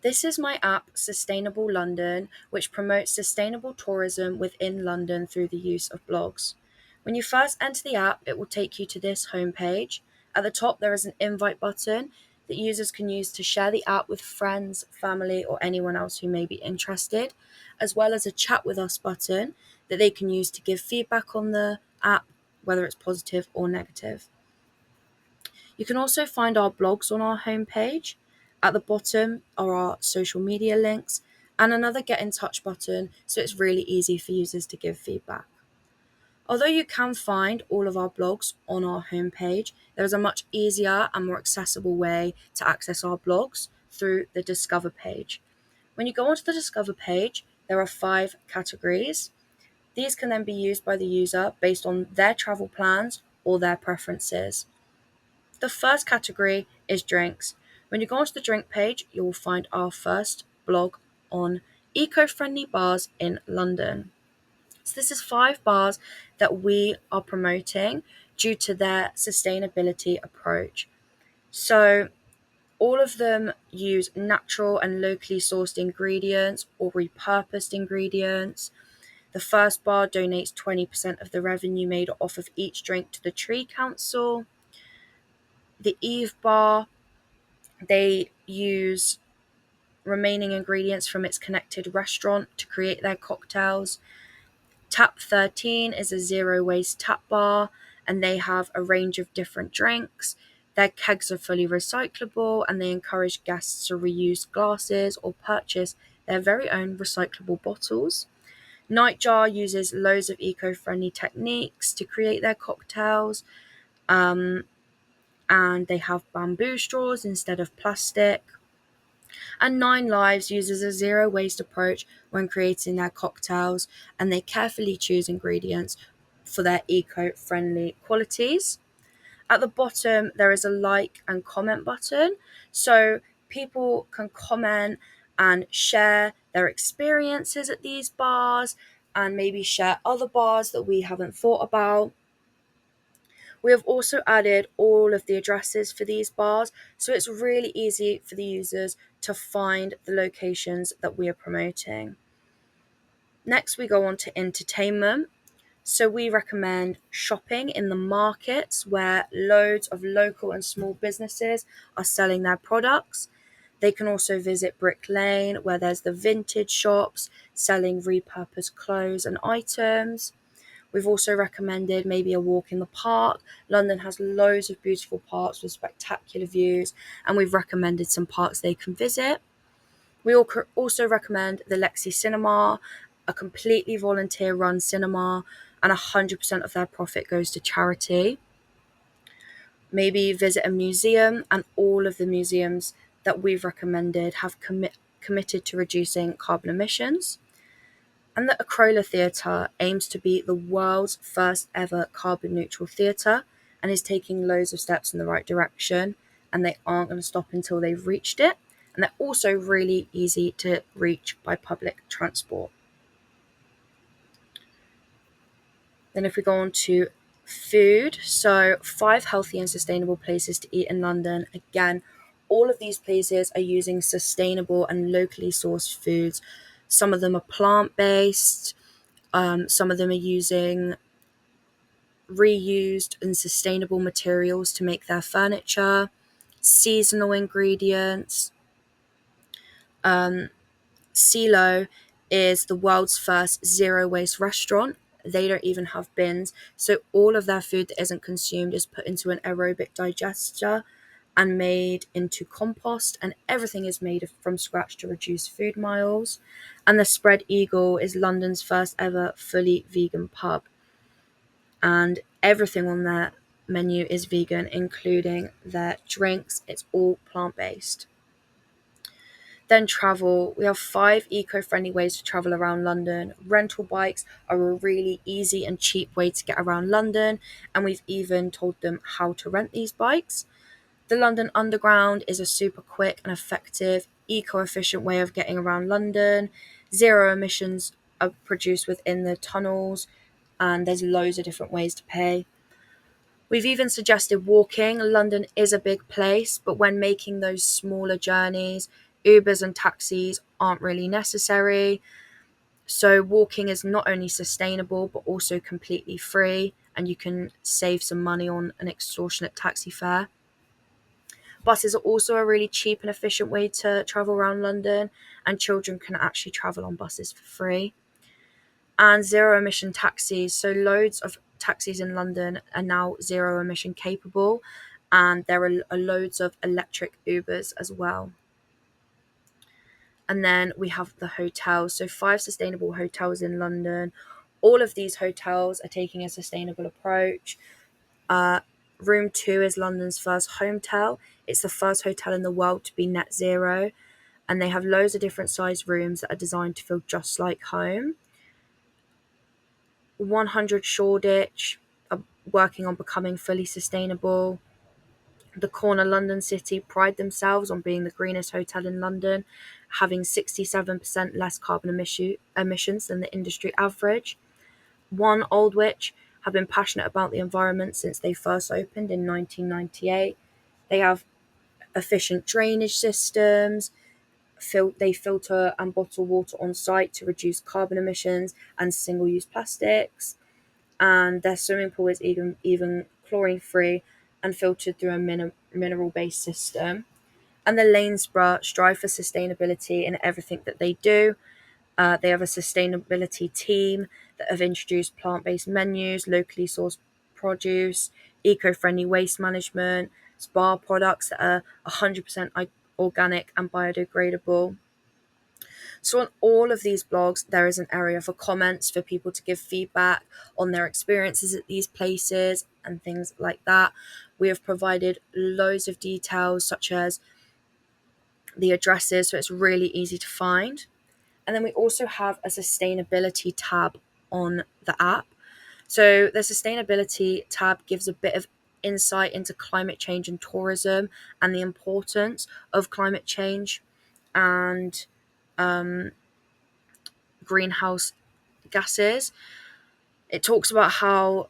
This is my app, Sustainable London, which promotes sustainable tourism within London through the use of blogs. When you first enter the app, it will take you to this homepage. At the top, there is an invite button that users can use to share the app with friends, family, or anyone else who may be interested, as well as a chat with us button that they can use to give feedback on the app, whether it's positive or negative. You can also find our blogs on our homepage. At the bottom are our social media links and another get in touch button, so it's really easy for users to give feedback. Although you can find all of our blogs on our homepage, there is a much easier and more accessible way to access our blogs through the Discover page. When you go onto the Discover page, there are 5 categories. These can then be used by the user based on their travel plans or their preferences. The first category is drinks. When you go onto the drink page, you will find our first blog on eco-friendly bars in London. So this is 5 bars that we are promoting due to their sustainability approach. So all of them use natural and locally sourced ingredients or repurposed ingredients. The first bar donates 20% of the revenue made off of each drink to the Tree Council. The Eve bar, they use remaining ingredients from its connected restaurant to create their cocktails. Tap 13 is a zero waste tap bar, and they have a range of different drinks. Their kegs are fully recyclable, and they encourage guests to reuse glasses or purchase their very own recyclable bottles. Nightjar uses loads of eco-friendly techniques to create their cocktails, and they have bamboo straws instead of plastic. And Nine Lives uses a zero waste approach when creating their cocktails, and they carefully choose ingredients for their eco friendly qualities. At the bottom, there is a like and comment button, so people can comment and share their experiences at these bars and maybe share other bars that we haven't thought about. We have also added all of the addresses for these bars, so it's really easy for the users to find the locations that we are promoting. Next, we go on to entertainment. So we recommend shopping in the markets where loads of local and small businesses are selling their products. They can also visit Brick Lane, where there's the vintage shops selling repurposed clothes and items. We've also recommended maybe a walk in the park. London has loads of beautiful parks with spectacular views, and we've recommended some parks they can visit. We also recommend the Lexi Cinema, a completely volunteer run cinema, and 100% of their profit goes to charity. Maybe visit a museum, and all of the museums that we've recommended have committed to reducing carbon emissions. And the Acrola Theatre aims to be the world's first ever carbon neutral theatre and is taking loads of steps in the right direction, and they aren't going to stop until they've reached it. And they're also really easy to reach by public transport. Then if we go on to food, so 5 healthy and sustainable places to eat in London. Again, all of these places are using sustainable and locally sourced foods. Some of them are plant-based, some of them are using reused and sustainable materials to make their furniture, seasonal ingredients. CeeLo is the world's first zero waste restaurant. They don't even have bins, so all of their food that isn't consumed is put into an aerobic digester and made into compost, and everything is made from scratch to reduce food miles. And the Spread Eagle is London's first ever fully vegan pub, and everything on their menu is vegan, including their drinks. It's all plant-based. Then travel. We have 5 eco-friendly ways to travel around London. Rental bikes are a really easy and cheap way to get around London, and we've even told them how to rent these bikes. The London Underground is a super quick and effective, eco-efficient way of getting around London. Zero emissions are produced within the tunnels, and there's loads of different ways to pay. We've even suggested walking. London is a big place, but when making those smaller journeys, Ubers and taxis aren't really necessary. So walking is not only sustainable but also completely free, and you can save some money on an extortionate taxi fare. Buses are also a really cheap and efficient way to travel around London, and children can actually travel on buses for free. And zero emission taxis. So loads of taxis in London are now zero emission capable, and there are loads of electric Ubers as well. And then we have the hotels. So five sustainable hotels in London. All of these hotels are taking a sustainable approach. Uh, Room 2 is London's first hotel. It's the first hotel in the world to be net zero, and they have loads of different size rooms that are designed to feel just like home. 100 Shoreditch are working on becoming fully sustainable. The Corner London City pride themselves on being the greenest hotel in London, having 67% less carbon emissions than the industry average. One Aldwych have been passionate about the environment since they first opened in 1998. They have efficient drainage systems, they filter and bottle water on site to reduce carbon emissions and single use plastics. And their swimming pool is even chlorine free and filtered through a mineral based system. And the Lanesborough strive for sustainability in everything that they do. They have a sustainability team that have introduced plant based menus, locally sourced produce, eco friendly waste management, spa products that are 100% organic and biodegradable. So, on all of these blogs, there is an area for comments for people to give feedback on their experiences at these places and things like that. We have provided loads of details, such as the addresses, so it's really easy to find. And then we also have a sustainability tab on the app. So the sustainability tab gives a bit of insight into climate change and tourism and the importance of climate change and greenhouse gases. It talks about how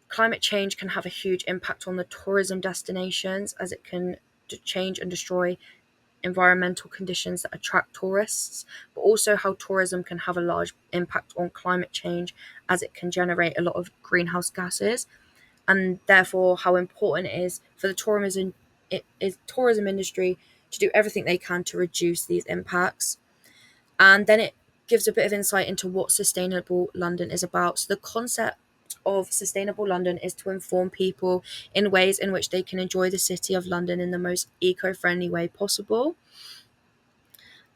climate change can have a huge impact on the tourism destinations as it can change and destroy environmental conditions that attract tourists, but also how tourism can have a large impact on climate change as it can generate a lot of greenhouse gases, and therefore how important it is for the tourism industry to do everything they can to reduce these impacts. And then it gives a bit of insight into what sustainable London is about. So the concept of sustainable London is to inform people in ways in which they can enjoy the city of London in the most eco-friendly way possible.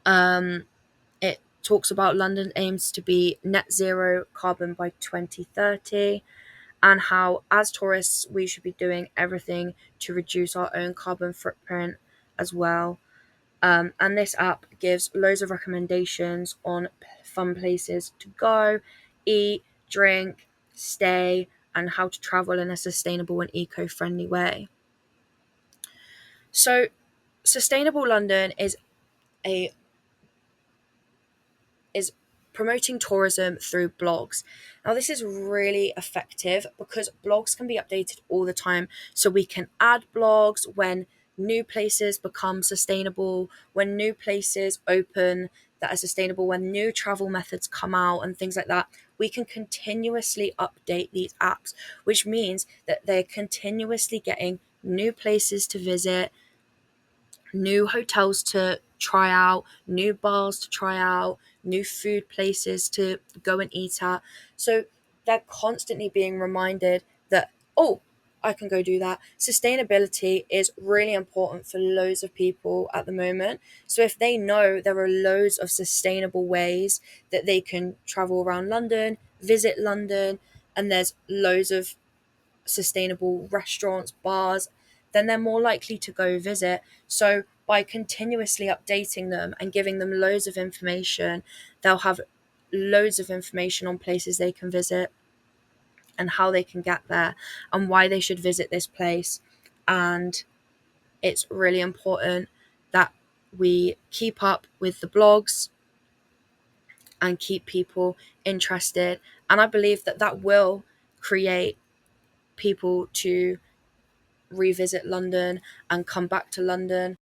It talks about London aims to be net zero carbon by 2030, and how, as tourists, we should be doing everything to reduce our own carbon footprint as well. And this app gives loads of recommendations on fun places to go, eat, drink, stay, and how to travel in a sustainable and eco friendly way. So, Sustainable London a is promoting tourism through blogs. Now, this is really effective because blogs can be updated all the time. So we can add blogs when new places become sustainable, when new places open that are sustainable, when new travel methods come out and things like that. We can continuously update these apps, which means that they're continuously getting new places to visit, new hotels to try out, new bars to try out, new food places to go and eat at. So they're constantly being reminded that, oh, I can go do that. Sustainability is really important for loads of people at the moment. So if they know there are loads of sustainable ways that they can travel around London, visit London, and there's loads of sustainable restaurants, bars, then they're more likely to go visit. So by continuously updating them and giving them loads of information, they'll have loads of information on places they can visit and how they can get there and why they should visit this place. And it's really important that we keep up with the blogs and keep people interested. And I believe that that will create people to revisit London and come back to London.